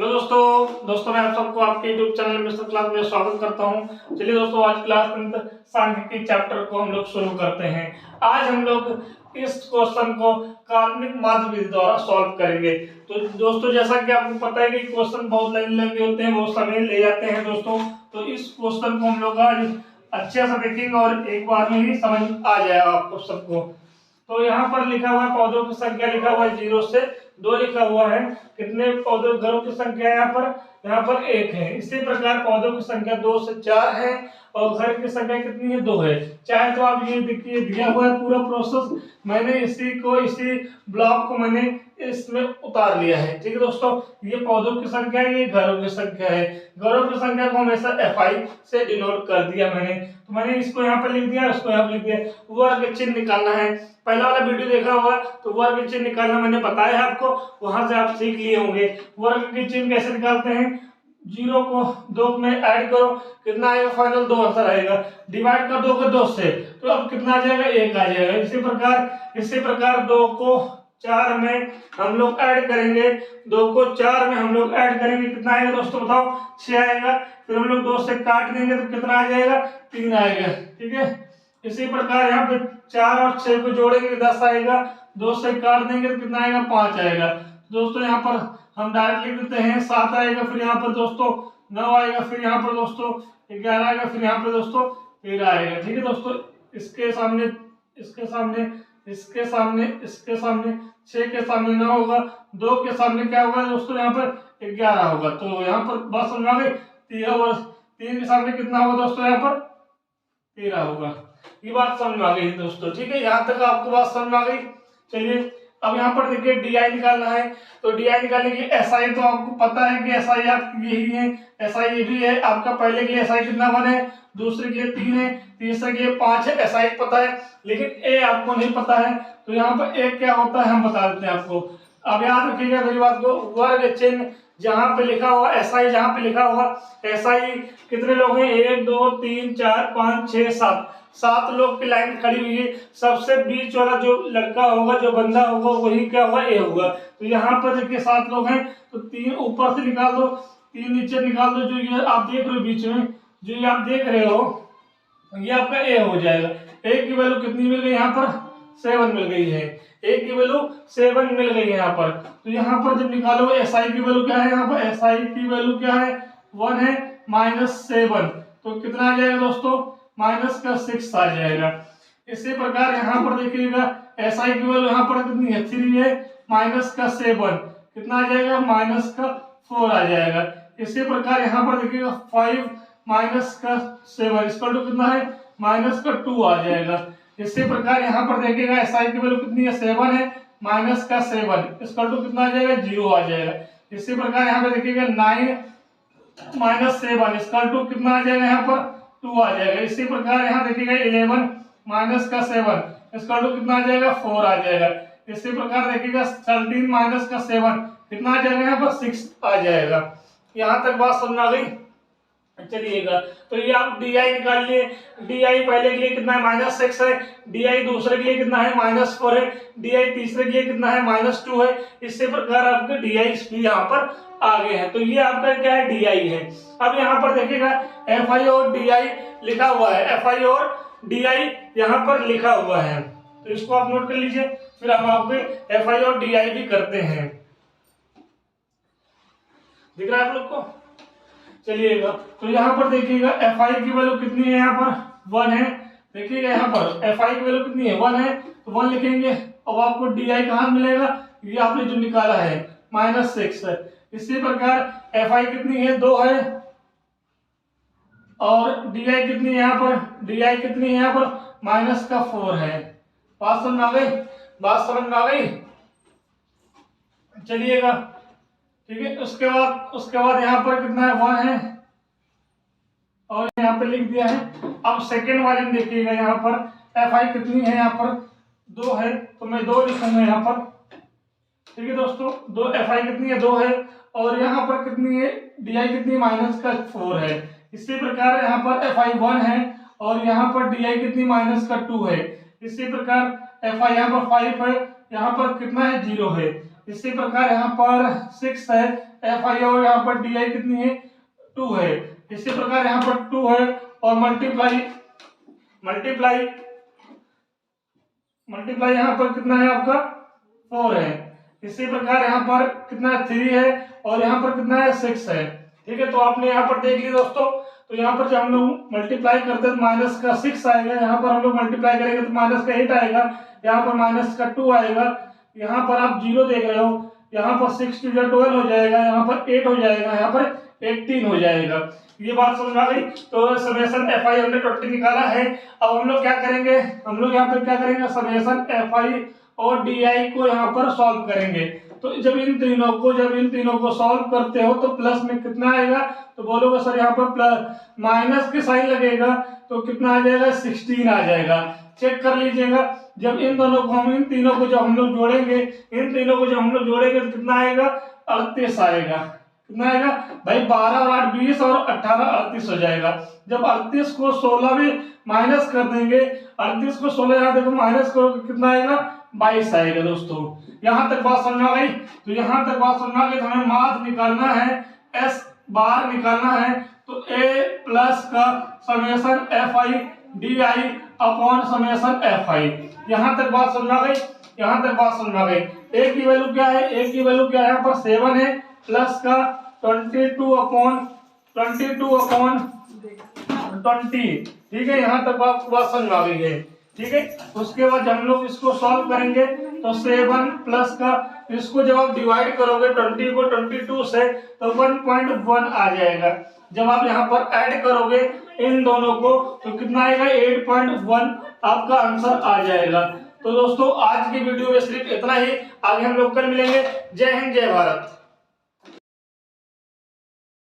Hello दोस्तों मैं आप सबको आपके YouTube चैनल मिस्टर क्लास में स्वागत करता हूं। चलिए दोस्तों, आज क्लास 10 सांख्यिकी चैप्टर को हम लोग शुरू करते हैं। आज हम लोग इस क्वेश्चन को काल्पनिक माध्य विधि द्वारा सॉल्व करेंगे। तो दोस्तों, जैसा कि आपको पता है कि क्वेश्चन बहुत लंबे होते हैं, बहुत समय ले जाते हैं दोस्तों। तो इस क्वेश्चन को हम लोग आज अच्छे से देखेंगे और एक बार में ही समझ आ जाएगा आपको सबको। तो यहाँ पर लिखा हुआ है पौधों की संख्या, लिखा हुआ है 0 से 2 लिखा हुआ है। कितने पौधों घरों की संख्या है यहाँ पर 1 है। इसी प्रकार पौधों की संख्या 2 से 4 है और घर की संख्या कितनी है 2 है। चाहे तो आप ये देखिए, दिया हुआ है पूरा प्रोसेस, मैंने इसी ब्लॉक को मैंने इसमें उतार लिया है। ठीक है दोस्तों, ये पौधों की संख्या है, ये घरों की संख्या है। घरों की संख्या को हमेशा FI से डिनोट कर दिया मैंने। तो मैंने इसको यहाँ पर लिख दिया, इसको यहाँ पर लिख दिया। वर्ग चिन्ह निकालना है। पहला वाला वीडियो देखा हुआ तो वर्ग चिन्ह निकालना मैंने बताया है आपको, वहां से आप सीख लिए होंगे। वर्ग के चिन्ह कैसे निकालते हैं? 0 को 2 में ऐड करो, कितना आएगा? फाइनल 2 आंसर आएगा। डिवाइड कर 2 को 2 से, तो अब कितना आ जाएगा? 1 आ जाएगा। इसी प्रकार 2 को 4 में हम लोग ऐड करेंगे। 2 को 4 में हम लोग ऐड करेंगे, कितना आएगा दोस्तों बताओ? 6 आएगा। फिर हम लोग 2 से काट देंगे तो कितना आ जाएगा? 3 आएगा। ठीक है, इसी प्रकार यहाँ पे 4 और 6 को जोड़ेंगे 10 आएगा। 2 से काट देंगे तो कितना आएगा? 5 आएगा। दोस्तों यहाँ पर हम डायरेक्ट लिख देते हैं, 7 आएगा। फिर यहाँ पर दोस्तों 9 आएगा। फिर यहाँ पर दोस्तों 11 आएगा। फिर यहाँ पर दोस्तों 13 आएगा। ठीक है दोस्तों, इसके सामने 6 के सामने 9 होगा। 2 के सामने क्या होगा दोस्तों? यहाँ पर 11 होगा। तो यहाँ पर बात समझ आ गई। 3 के सामने कितना होगा दोस्तों? यहाँ पर 13 होगा। ये बात समझ में आ गई दोस्तों। ठीक है, यहाँ तक आपको बात समझ में आ गई। चलिए अब यहाँ पर देखिए DI निकालना है। तो DI निकालने के लिए SI तो आपको पता है कि SI आपकी यही है, SI ये भी है आपका। पहले के लिए SI कितना 1 है, दूसरे के लिए 3 है, तीसरे के लिए 5 है। SI पता है, लेकिन A आपको नहीं पता है। तो यहाँ पर A क्या होता है हम बता देते हैं आपको। अब याद रखिएगा मेरी बात को, वर्ग चिन्ह जहां पे लिखा हुआ SI, जहां पे लिखा हुआ SI, कितने लोग हैं? 1 2 3 4 5 6 7 लोग की लाइन खड़ी हुई है। सबसे बीच वाला जो लड़का होगा, जो बंदा होगा, वही क्या होगा? A होगा। तो यहाँ पर देखिए 7 लोग हैं, तो 3 ऊपर से निकाल दो, 3 नीचे निकाल दो। जो ये आप देख रहे हो बीच में, जो ये आप देख रहे हो, ये आपका A हो जाएगा। A की वैल्यू कितनी मिल गई? यहाँ पर 7 मिल गई है। A की वैल्यू 7 मिल गई है यहाँ पर। तो यहाँ पर जब निकालोगे SI की वैल्यू क्या है? यहाँ पर SI की वैल्यू क्या है? 1 है, -7। तो कितना आ जाएगा दोस्तों? -6 आ जाएगा। इसी प्रकार यहाँ पर देखिएगा SI की वैल्यू यहाँ पर कितनी है? 3 है, -7 कितना आ जाएगा? -4 आ जाएगा। इसी प्रकार यहाँ पर देखिएगा 5 -7 इसका टू कितना है? -2 आ जाएगा। इसी प्रकार यहाँ पर देखिएगा SI की वैल्यू कितनी है? 7 है, -7 इसका टू कितना आ जाएगा? 0 आ जाएगा। इसी प्रकार यहाँ पे देखिएगा 9 -7 इसका टू कितना आ जाएगा? यहाँ पर 2 आ जाएगा। इसी प्रकार यहाँ देखिएगा 11 -7 इसका टू कितना आ जाएगा? 4 आ जाएगा। इसी प्रकार देखिएगा 13 -7 कितना आ जाएगा? यहाँ पर 6 आ जाएगा। यहाँ तक बात समझ आ गई। चलिएगा, तो ये आप DI निकाल लिए। DI पहले के लिए कितना है? -6 है। DI दूसरे के लिए कितना है? -4 है। DI तीसरे के लिए कितना है? -2 है। इसी प्रकार आपके DI भी यहाँ पर आगे हैं। तो ये आपका क्या है? DI है। अब यहाँ पर देखिएगा FI और DI लिखा हुआ है। FI और DI यहाँ पर लिखा हुआ है, तो इसको आप नोट कर लीजिए। फिर हम आपके FI और DI भी करते हैं। दिख रहा है आप लोग को? चलिएगा, तो यहाँ पर देखिएगा FI की वैल्यू कितनी है? यहाँ पर 1 है। देखिएगा यहाँ पर FI की वैल्यू कितनी है? 1 है, तो 1 लिखेंगे। अब आपको DI कहाँ मिलेगा? ये आपने जो निकाला है -6 है। इसी प्रकार FI कितनी है? 2 है, और DI कितनी है? यहाँ पर DI कितनी है? यहाँ पर -4 है। बात समझ आ गई? बात समझ में आ गई? चलिएगा, ठीक है। उसके बाद यहाँ पर कितना है? 1 है, और यहाँ पे लिख दिया है। अब सेकेंड वाले में देखिएगा यहाँ पर FI कितनी है? यहाँ पर 2 है, तो मैं 2 लिखूंगा यहाँ पर। ठीक है दोस्तों, 2 FI कितनी है? 2 है, और यहाँ पर कितनी है? DI कितनी? -4 है। इसी प्रकार यहाँ पर FI 1 है, और यहाँ पर DI कितनी? -2 है। इसी प्रकार FI यहाँ पर 5 है, यहाँ पर कितना है? 0 है। इसी प्रकार यहाँ पर 6 है, एफ आई और यहाँ पर डी आई कितनी है 2 है। इसी प्रकार यहाँ पर 2 है और मल्टीप्लाई यहाँ पर कितना है आपका 4 है। इसी प्रकार यहाँ पर कितना 3 है और यहाँ पर कितना है 6 है। ठीक है, तो आपने यहाँ पर देख लिया दोस्तों। तो यहाँ पर जब हम लोग मल्टीप्लाई करते हैं तो माइनस का 6 आएगा, यहाँ पर हम लोग मल्टीप्लाई करेंगे तो माइनस का 8 आएगा, यहाँ पर माइनस का 2 आएगा, यहाँ पर आप 0 देख रहे हो, यहाँ पर 6 2 12 हो जाएगा, यहाँ पर 8 हो जाएगा, यहाँ पर 18 हो जाएगा। ये बात समझ आ गई। तो समेशन एफ आई हमने 20 निकाला है। अब हम लोग क्या करेंगे, हम लोग यहाँ पर क्या करेंगे, समेशन एफ आई और डी आई को यहाँ पर सॉल्व करेंगे। तो जब इन तीनों को सॉल्व करते हो तो प्लस में कितना आएगा, तो बोलोगे सर यहाँ पर प्लस माइनस के साइन लगेगा तो कितना आ जाएगा 16 आ जाएगा। चेक कर लीजिएगा, जब इन तीनों को जब हम लोग जोड़ेंगे तो कितना आएगा 38 आएगा। कितना आएगा भाई 12 और 8 20 और 18 38 हो जाएगा। जब 38 को 16 में माइनस कर देंगे, 38 को 16 यहाँ देखो माइनस करोगे कितना आएगा 22 आएगा। दोस्तों यहाँ तक बात समझ आ गई। तो यहाँ तक बात समझ आ गई तो हमें माध्य निकालना है, एस बार निकालना है। तो ए प्लस का summation F I D I upon summation F I. यहाँ तक बात समझ आ गई। ए की वैल्यू क्या है, यहाँ पर 7 है, प्लस का 22 अपॉन 20। ठीक है, यहाँ तक बात समझ आ गई है। ठीक है, उसके बाद हम लोग इसको सॉल्व करेंगे तो 7 प्लस का इसको जब आप डिवाइड करोगे 20 को 22 से तो 1.1 आ जाएगा। जब आप यहाँ पर ऐड करोगे इन दोनों को तो कितना आएगा 8.1 आपका आंसर आ जाएगा। तो दोस्तों आज की वीडियो में सिर्फ इतना ही, आगे हम लोग कल मिलेंगे। जय हिंद जय भारत।